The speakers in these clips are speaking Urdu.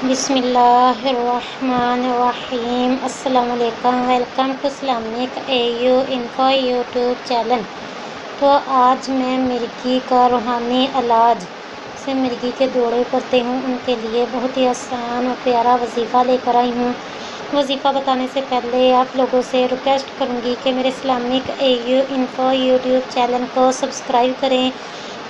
بسم اللہ الرحمن الرحیم۔ السلام علیکم، welcome to Islamic AU info YouTube channel. تو آج میں مرغی کا روحانی علاج سے مرغی کے دوڑے کرتے ہوں ان کے لیے بہت ہی آسان اور پیارا وظیفہ لے کر آئی ہوں۔ وظیفہ بتانے سے پہلے آپ لوگوں سے ریکویسٹ کروں گی کہ میرے Islamic AU info YouTube channel کو سبسکرائب کریں،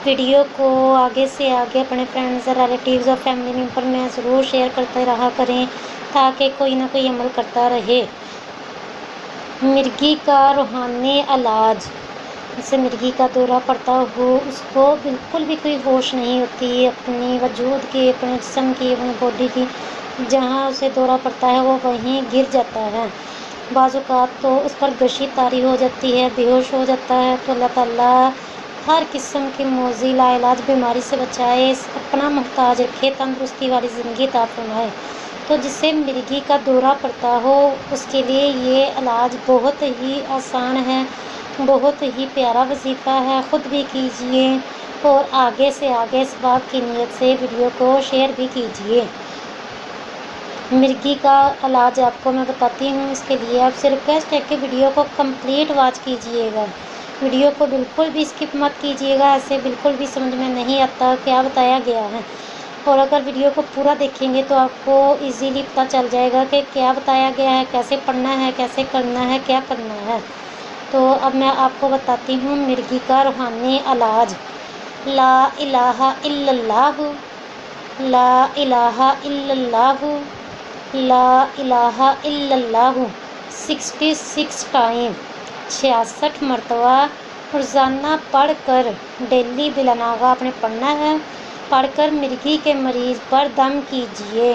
ویڈیو کو آگے سے آگے اپنے فرینڈز، ریلیٹیوز اور فیملی ممبر میں ضرور شیئر کرتے رہا کریں تاکہ کوئی نہ کوئی عمل کرتا رہے۔ مرغی کا روحانی علاج، جسے مرغی کا دورہ پڑتا ہو اس کو بالکل بھی کوئی ہوش نہیں ہوتی اپنی وجود کی، اپنے جسم کی، اپنی باڈی کی۔ جہاں اسے دورہ پڑتا ہے وہ وہیں گر جاتا ہے۔ بعض اوقات تو اس پر غشی طاری ہو جاتی ہے، بے ہوش ہو جاتا ہے۔ تو اللہ تعالیٰ ہر قسم کی معضل لاعلاج بیماری سے بچائے، اپنا محتاج رکھے، تندرستی والی زندگی عطا فرمائے۔ تو جسے مرغی کا دورہ پڑتا ہو اس کے لیے یہ علاج بہت ہی آسان ہے، بہت ہی پیارا وظیفہ ہے۔ خود بھی کیجئے اور آگے سے آگے ثواب کی نیت سے ویڈیو کو شیئر بھی کیجئے۔ مرغی کا علاج آپ کو میں بتاتی ہوں، اس کے لیے آپ سے ریکویسٹ ہے کہ ویڈیو کو کمپلیٹ واچ کیجئے گا۔ ویڈیو کو بالکل بھی اسکپ مت کیجئے گا، ایسے بالکل بھی سمجھ میں نہیں آتا کیا بتایا گیا ہے۔ اور اگر ویڈیو کو پورا دیکھیں گے تو آپ کو ایزیلی پتہ چل جائے گا کہ کیا بتایا گیا ہے، کیسے پڑھنا ہے، کیسے کرنا ہے، کیا کرنا ہے۔ تو اب میں آپ کو بتاتی ہوں مرغی کا روحانی علاج۔ لا الہ الا اللہ، لا الہ الا اللہ، لا الہ الا اللہ 66 ٹائم، 66 مرتبہ روزانہ پڑھ کر ڈیلی بلا ناغہ آپ نے پڑھنا ہے۔ پڑھ کر مرغی کے مریض پر دم کیجئے،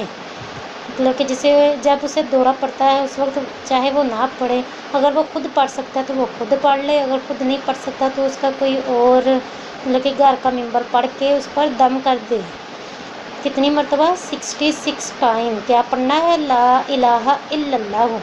مطلب کہ جسے جب اسے دورہ پڑتا ہے اس وقت چاہے وہ نہ پڑھے، اگر وہ خود پڑھ سکتا ہے تو وہ خود پڑھ لے، اگر خود نہیں پڑھ سکتا تو اس کا کوئی اور مطلب کہ گھر کا ممبر پڑھ کے اس پر دم کر دے۔ کتنی مرتبہ؟ 66 ٹائم۔ کیا پڑھنا ہے؟ لا الہ الا اللہ۔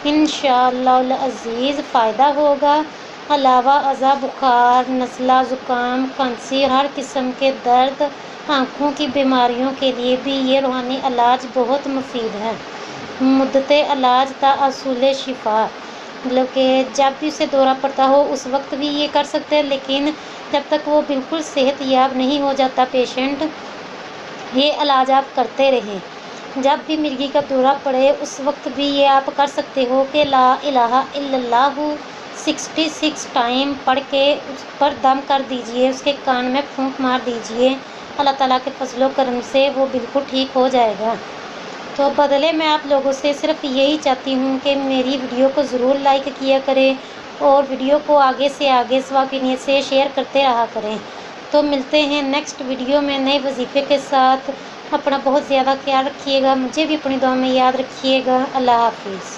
انشاءاللہ العزیز فائدہ ہوگا۔ علاوہ ازاں بخار، نزلہ، زکام، کھانسی اور ہر قسم کے درد، آنکھوں کی بیماریوں کے لیے بھی یہ روحانی علاج بہت مفید ہے۔ مدت علاج تا حصول شفا، مطلب کہ جب بھی اسے دورہ پڑتا ہو اس وقت بھی یہ کر سکتے ہیں، لیکن جب تک وہ بالکل صحت یاب نہیں ہو جاتا پیشنٹ، یہ علاج آپ کرتے رہیں۔ جب بھی مرغی کا دورہ پڑے اس وقت بھی یہ آپ کر سکتے ہو کہ لا الہ الا اللہ 66 ٹائم پڑھ کے اس پر دم کر دیجئے، اس کے کان میں پھونک مار دیجئے۔ اللہ تعالیٰ کے فضل و کرم سے وہ بالکل ٹھیک ہو جائے گا۔ تو بدلے میں آپ لوگوں سے صرف یہی چاہتی ہوں کہ میری ویڈیو کو ضرور لائک کیا کریں اور ویڈیو کو آگے سے آگے ثواب کی نیت سے شیئر کرتے رہا کریں۔ تو ملتے ہیں نیکسٹ ویڈیو میں نئے وظیفے کے ساتھ۔ اپنا بہت زیادہ خیال رکھیے گا، مجھے بھی اپنی دعا میں یاد رکھیے گا۔ اللہ حافظ۔